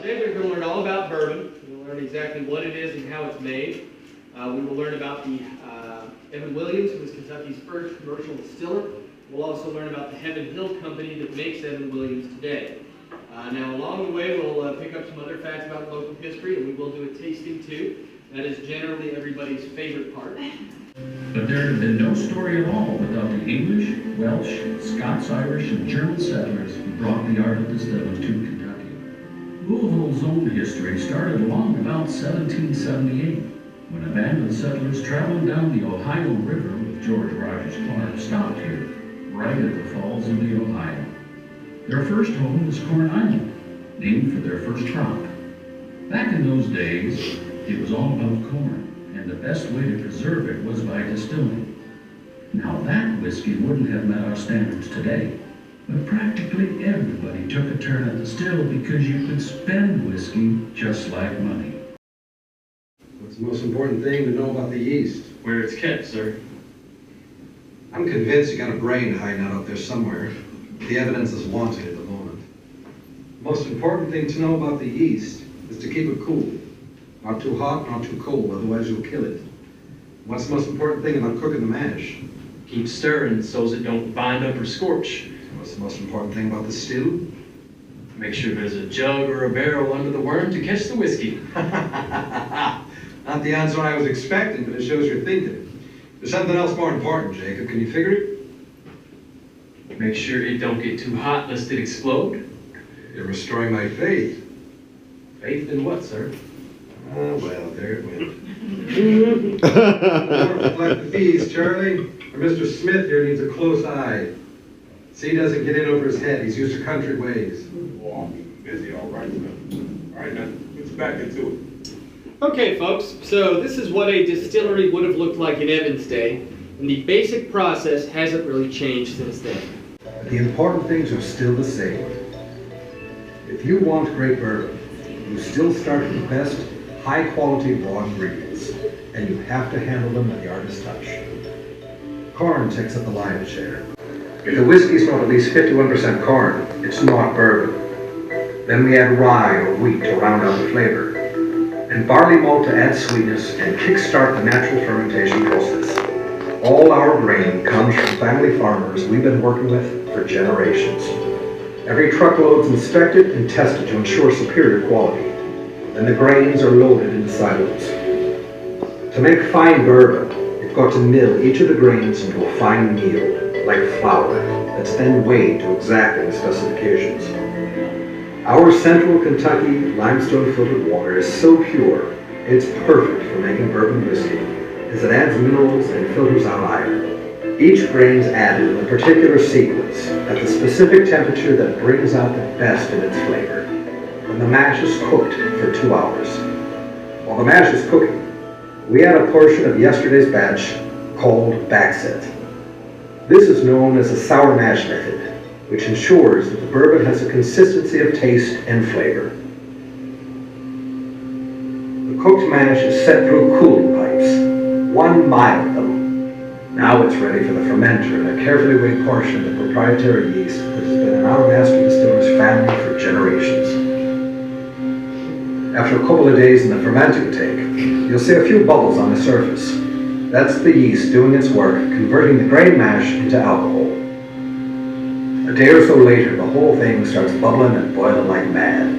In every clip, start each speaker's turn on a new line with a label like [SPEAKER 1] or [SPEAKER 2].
[SPEAKER 1] Today we're going to learn all about bourbon. We'll learn exactly what it is and how it's made. We will learn about the Evan Williams, who was Kentucky's first commercial distiller. We'll also learn about the Heaven Hill Company that makes Evan Williams today. Now along the way we'll pick up some other facts about local history, and we will do a tasting too. That is generally everybody's favorite part.
[SPEAKER 2] But there had been no story at all without the English, Welsh, Scots-Irish, and German settlers who brought the art of distilling to Kentucky. Louisville's own history started along about 1778, when a band of settlers traveling down the Ohio River with George Rogers Clark stopped here, right at the falls of the Ohio. Their first home was Corn Island, named for their first crop. Back in those days, it was all about corn, and the best way to preserve it was by distilling. Now that whiskey wouldn't have met our standards today, but practically everybody took a turn at the still because you could spend whiskey just like money.
[SPEAKER 3] What's the most important thing to know about the yeast?
[SPEAKER 4] Where it's kept, sir.
[SPEAKER 3] I'm convinced you got a brain hiding out there somewhere. The evidence is wanting at the moment. The most important thing to know about the yeast is to keep it cool. Not too hot, not too cold, otherwise you'll kill it. What's the most important thing about cooking the mash?
[SPEAKER 4] Keep stirring so's it don't bind up or scorch.
[SPEAKER 3] What's the most important thing about the still?
[SPEAKER 4] Make sure there's a jug or a barrel under the worm to catch the whiskey.
[SPEAKER 3] Not the answer I was expecting, but it shows you're thinking. There's something else more important, Jacob. Can you figure it?
[SPEAKER 4] Make sure it don't get too hot lest it explode.
[SPEAKER 3] You're restoring my faith.
[SPEAKER 4] Faith in what, sir?
[SPEAKER 3] Oh, well, there it went. Don't collect the fees, Charlie. Or Mr. Smith here needs a close eye. See, he doesn't get in over his head. He's used to country ways.
[SPEAKER 5] Well, I'm busy, all right, then. All right, now, let's back into it.
[SPEAKER 1] Okay, folks, so this is what a distillery would have looked like in Evan's day, and the basic process hasn't really changed since then.
[SPEAKER 3] The important things are still the same. If you want great bourbon, you still start with the best, high-quality raw ingredients, and you have to handle them with the artist's touch. Corn takes up the lion's share. If the whiskey's not at least 51% corn, it's not bourbon. Then we add rye or wheat to round out the flavor, and barley malt to add sweetness and kickstart the natural fermentation process. All our grain comes from family farmers we've been working with for generations. Every truckload's inspected and tested to ensure superior quality. Then the grains are loaded into silos. To make fine bourbon, you've got to mill each of the grains into a fine meal, like flour, that's then weighed to exacting specifications. Our central Kentucky limestone filtered water is so pure, it's perfect for making bourbon whiskey, as it adds minerals and filters out iron. Each grain's added in a particular sequence at the specific temperature that brings out the best in its flavor. When the mash is cooked for 2 hours. While the mash is cooking, we add a portion of yesterday's batch called backset. This is known as the sour mash method, which ensures that the bourbon has a consistency of taste and flavor. The cooked mash is set through cooling pipes, 1 mile of them. Now it's ready for the fermenter in a carefully weighed portion of the proprietary yeast that has been in our master distiller's family for generations. After a couple of days in the fermenting tank, you'll see a few bubbles on the surface. That's the yeast doing its work, converting the grain mash into alcohol. A day or so later, the whole thing starts bubbling and boiling like mad.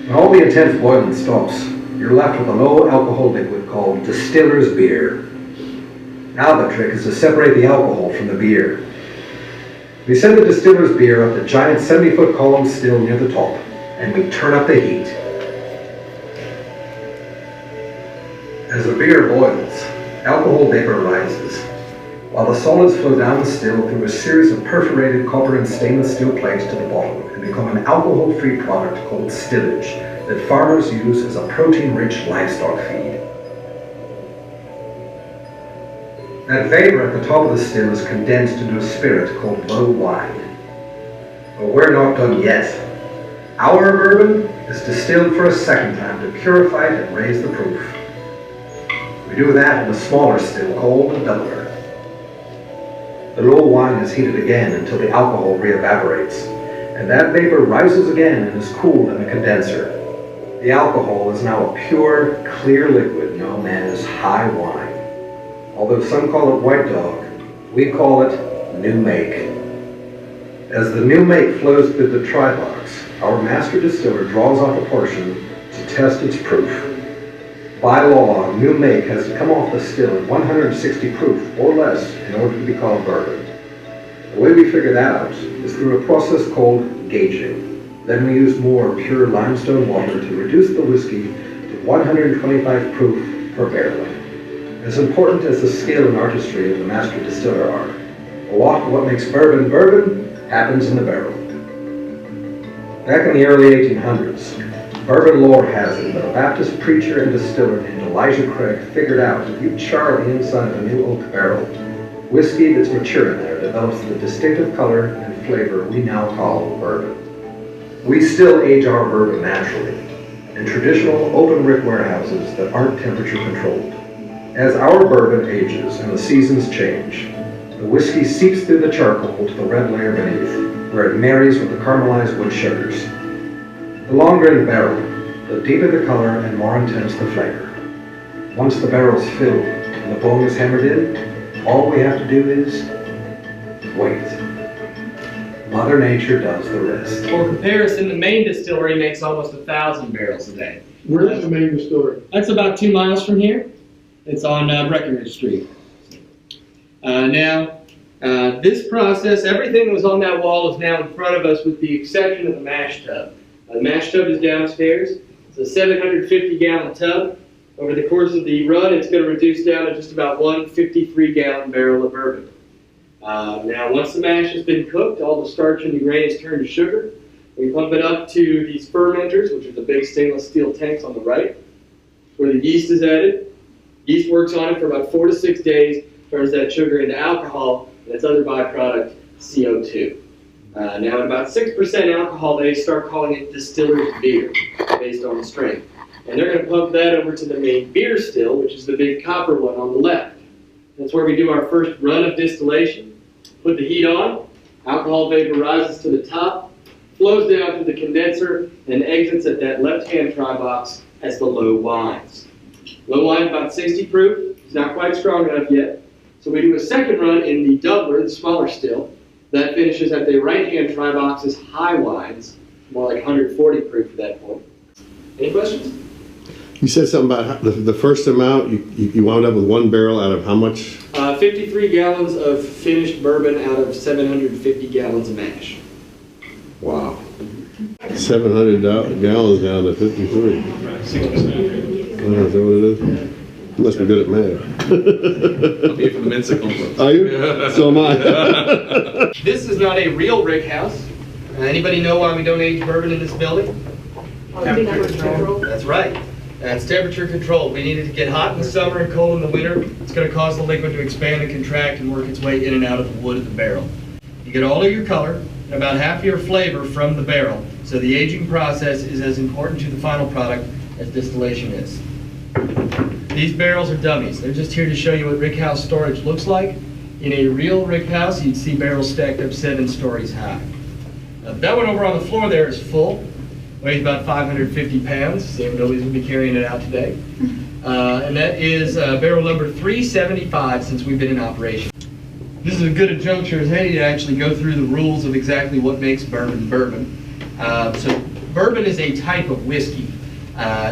[SPEAKER 3] When all the intense boiling stops, you're left with a low alcohol liquid called distiller's beer. Now the trick is to separate the alcohol from the beer. We send the distiller's beer up the giant 70-foot column still near the top, and we turn up the heat. As the beer boils, alcohol vapor rises, while the solids flow down the still through a series of perforated copper and stainless steel plates to the bottom and become an alcohol-free product called stillage that farmers use as a protein-rich livestock feed. That vapor at the top of the still is condensed into a spirit called low wine. But we're not done yet. Our bourbon is distilled for a second time to purify it and raise the proof. We do that in a smaller still called a doubler. The low wine is heated again until the alcohol re-evaporates, and that vapor rises again and is cooled in a condenser. The alcohol is now a pure, clear liquid known as high wine. Although some call it white dog, we call it new make. As the new make flows through the try box, our master distiller draws off a portion to test its proof. By law, new make has to come off the still at 160 proof or less in order to be called bourbon. The way we figure that out is through a process called gauging. Then we use more pure limestone water to reduce the whiskey to 125 proof per barrel. As important as the skill and artistry of the master distiller are, a lot of what makes bourbon bourbon happens in the barrel. Back in the early 1800s, bourbon lore has it that a Baptist preacher and distiller named Elijah Craig figured out if you char the inside of a new oak barrel, whiskey that's mature in there develops the distinctive color and flavor we now call bourbon. We still age our bourbon naturally in traditional open brick warehouses that aren't temperature controlled. As our bourbon ages and the seasons change, the whiskey seeps through the charcoal to the red layer beneath, where it marries with the caramelized wood sugars. The longer in the barrel, the deeper the color and more intense the flavor. Once the barrel's filled and the bung is hammered in, all we have to do is wait. Mother Nature does the rest.
[SPEAKER 1] For comparison, the main distillery makes almost 1,000 barrels a day.
[SPEAKER 6] Where's the main distillery?
[SPEAKER 1] That's about 2 miles from here. It's on Breckenridge Street. This process, everything that was on that wall is now in front of us with the exception of the mash tub. The mash tub is downstairs. It's a 750-gallon tub. Over the course of the run, it's going to reduce down to just about one 53-gallon barrel of bourbon. Now, once the mash has been cooked, all the starch in the grain is turned to sugar. We pump it up to these fermenters, which are the big stainless steel tanks on the right, where the yeast is added. Yeast works on it for about 4 to 6 days, turns that sugar into alcohol, and its other byproduct, CO2. Now, at about 6% alcohol, they start calling it distillers beer, based on the strength. And they're going to pump that over to the main beer still, which is the big copper one on the left. That's where we do our first run of distillation. Put the heat on, alcohol vapor rises to the top, flows down to the condenser, and exits at that left-hand try box as the low wines. Low wine about 60 proof. It's not quite strong enough yet. So we do a second run in the doubler, the smaller still. That finishes at the right-hand try box as high wines, more like 140 proof at that point. Any questions?
[SPEAKER 6] You said something about the first amount, you wound up with 1 barrel out of how much?
[SPEAKER 1] 53 gallons of finished bourbon out of 750 gallons of mash.
[SPEAKER 6] Wow. 700 gallons down to 53.
[SPEAKER 5] 6%.
[SPEAKER 6] Is that what it is? You must be good at math.
[SPEAKER 5] I'll be from the Mensa Conference.
[SPEAKER 6] Are you? So am I.
[SPEAKER 1] This is not a real rick house. Anybody know why we don't age bourbon in this building? Temperature control. That's right. That's temperature control. We need it to get hot in the summer and cold in the winter. It's going to cause the liquid to expand and contract and work its way in and out of the wood of the barrel. You get all of your color and about half your flavor from the barrel. So the aging process is as important to the final product as distillation is. These barrels are dummies. They're just here to show you what rickhouse storage looks like. In a real rickhouse, you'd see barrels stacked up 7 stories high. That one over on the floor there is full. Weighs about 550 pounds. Sam Dolby's will be carrying it out today. And that is barrel number 375 since we've been in operation. This is as good a juncture as any to actually go through the rules of exactly what makes bourbon bourbon. So bourbon is a type of whiskey.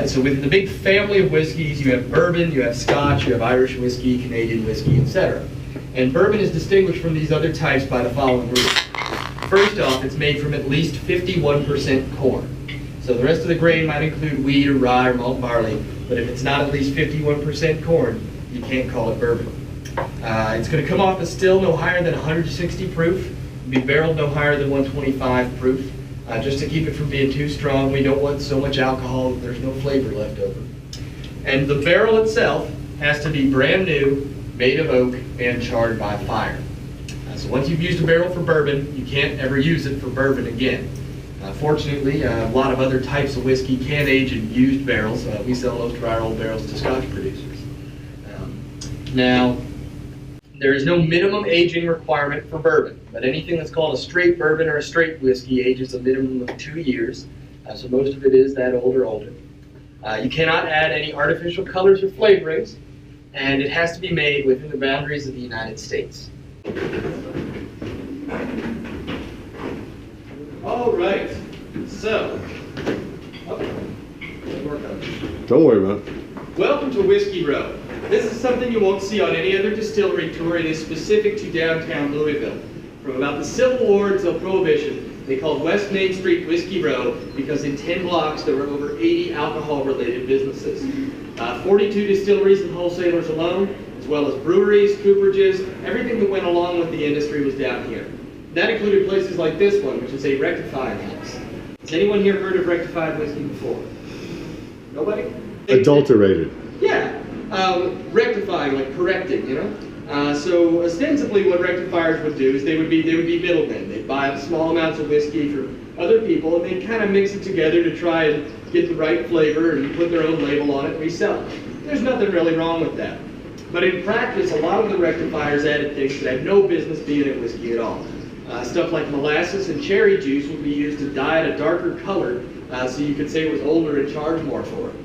[SPEAKER 1] So within the big family of whiskeys, you have bourbon, you have Scotch, you have Irish whiskey, Canadian whiskey, etc. And bourbon is distinguished from these other types by the following rules. First off, it's made from at least 51% corn. So the rest of the grain might include wheat or rye or malt barley, but if it's not at least 51% corn, you can't call it bourbon. It's going to come off a still no higher than 160 proof, be barreled no higher than 125 proof. Just to keep it from being too strong, we don't want so much alcohol that there's no flavor left over. And the barrel itself has to be brand new, made of oak, and charred by fire. So once you've used a barrel for bourbon, you can't ever use it for bourbon again. Fortunately, a lot of other types of whiskey can age in used barrels. We sell most of our old barrels to Scotch producers. Now, There is no minimum aging requirement for bourbon, but anything that's called a straight bourbon or a straight whiskey ages a minimum of 2 years. So most of it is that old or older. You cannot add any artificial colors or flavorings, and it has to be made within the boundaries of the United States. All right, so,
[SPEAKER 6] Don't worry about it.
[SPEAKER 1] welcome to Whiskey Row. This is something you won't see on any other distillery tour. It is specific to downtown Louisville. From about the Civil War until Prohibition, they called West Main Street Whiskey Row because in 10 blocks there were over 80 alcohol-related businesses. 42 distilleries and wholesalers alone, as well as breweries, cooperages, everything that went along with the industry was down here. That included places like this one, which is a rectifying house. Has anyone here heard of rectified whiskey before? Nobody?
[SPEAKER 6] Adulterated.
[SPEAKER 1] Yeah, rectifying, like correcting, you know? So ostensibly what rectifiers would do is they would be middlemen. They'd buy up small amounts of whiskey from other people and they'd kind of mix it together to try and get the right flavor and put their own label on it and resell it. There's nothing really wrong with that. But in practice, a lot of the rectifiers added things that had no business being in whiskey at all. Stuff like molasses and cherry juice would be used to dye it a darker color so you could say it was older and charge more for it.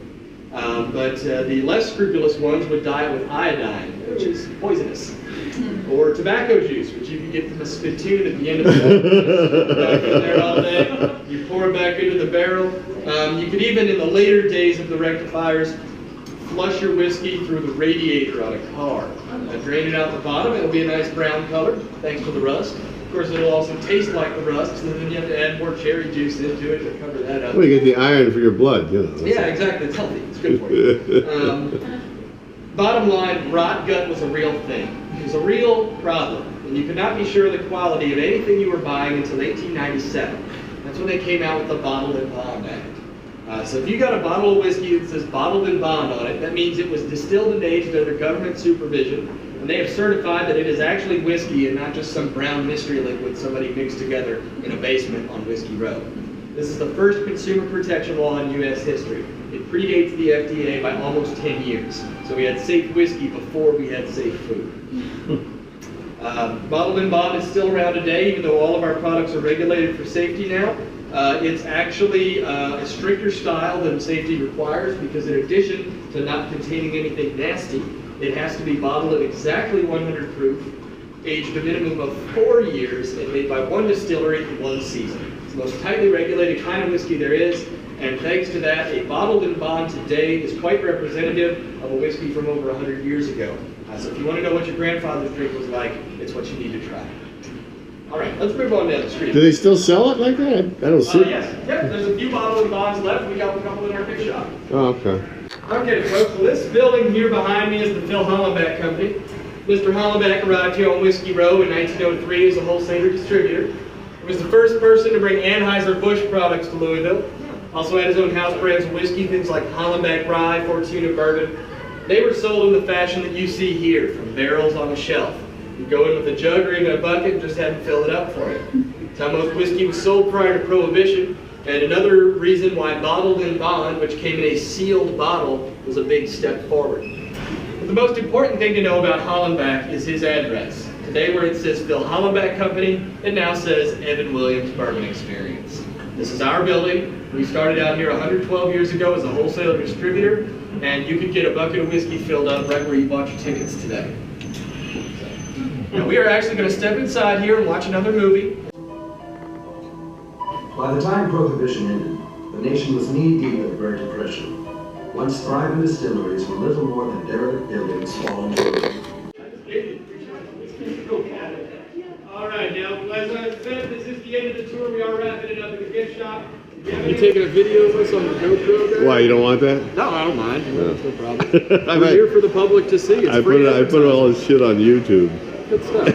[SPEAKER 1] But the less scrupulous ones would dye it with iodine, which is poisonous. Or tobacco juice, which you can get from a spittoon at the end of the day. Back in there all day. You pour it back into the barrel. You could even, in the later days of the rectifiers, flush your whiskey through the radiator on a car. Drain it out the bottom. It'll be a nice brown color, thanks to the rust. Of course, it'll also taste like the rust, and then you have to add more cherry juice into it to cover that up.
[SPEAKER 6] Well, you get the iron for your blood, you know.
[SPEAKER 1] Yeah, exactly. It's healthy. It's good for you. Bottom line, rot gut was a real thing. It was a real problem, and you could not be sure of the quality of anything you were buying until 1897. That's when they came out with the Bottled and Bond Act. So if you got a bottle of whiskey that says Bottled and Bond on it, that means it was distilled and aged under government supervision, and they have certified that it is actually whiskey and not just some brown mystery liquid somebody mixed together in a basement on Whiskey Row. This is the first consumer protection law in U.S. history. It predates the FDA by almost 10 years. So we had safe whiskey before we had safe food. Bottled and Bond is still around today, even though all of our products are regulated for safety now. It's actually a stricter style than safety requires because in addition to not containing anything nasty, it has to be bottled at exactly 100 proof, aged a minimum of 4 years, and made by one distillery in one season. It's the most tightly regulated kind of whiskey there is, and thanks to that, a Bottled and Bond today is quite representative of a whiskey from over 100 years ago. So if you want to know what your grandfather's drink was like, it's what you need to try. All right, let's move on down the street.
[SPEAKER 6] Do they still sell it like that? I don't see it.
[SPEAKER 1] Yes, yep, there's a few Bottled and Bonds left. We got a couple in our big shop.
[SPEAKER 6] Oh, okay.
[SPEAKER 1] Okay, folks, well, this building here behind me is the Phil Hollenbeck Company. Mr. Hollenbeck arrived here on Whiskey Row in 1903 as a wholesaler distributor. He was the first person to bring Anheuser-Busch products to Louisville. Also had his own house brands of whiskey, things like Hollenbeck Rye, Fortuna Bourbon. They were sold in the fashion that you see here, from barrels on a shelf. You'd go in with a jug or even a bucket and just have them fill it up for you. That's how most whiskey was sold prior to Prohibition. And another reason why Bottled and Bond, which came in a sealed bottle, was a big step forward. But the most important thing to know about Hollenbeck is his address. Today where it says Phil Hollenbeck Company, it now says Evan Williams Bourbon Experience. This is our building. We started out here 112 years ago as a wholesaler distributor, and you could get a bucket of whiskey filled up right where you bought your tickets today. Now we are actually going to step inside here and watch another movie.
[SPEAKER 3] By the time Prohibition ended, the nation was knee-deep in the Great Depression. Once thriving distilleries were little more than derelict buildings falling to earth.
[SPEAKER 1] All right, now, as I said, this is the end of the tour. We are wrapping it up at the gift shop.
[SPEAKER 7] You taking a video of us on the GoPro there?
[SPEAKER 6] Why, you don't want that?
[SPEAKER 7] No, I don't mind.
[SPEAKER 6] No.
[SPEAKER 7] That's no problem. We're here for the public to see. It's
[SPEAKER 6] I
[SPEAKER 7] free
[SPEAKER 6] put all this shit on YouTube.
[SPEAKER 7] Good stuff.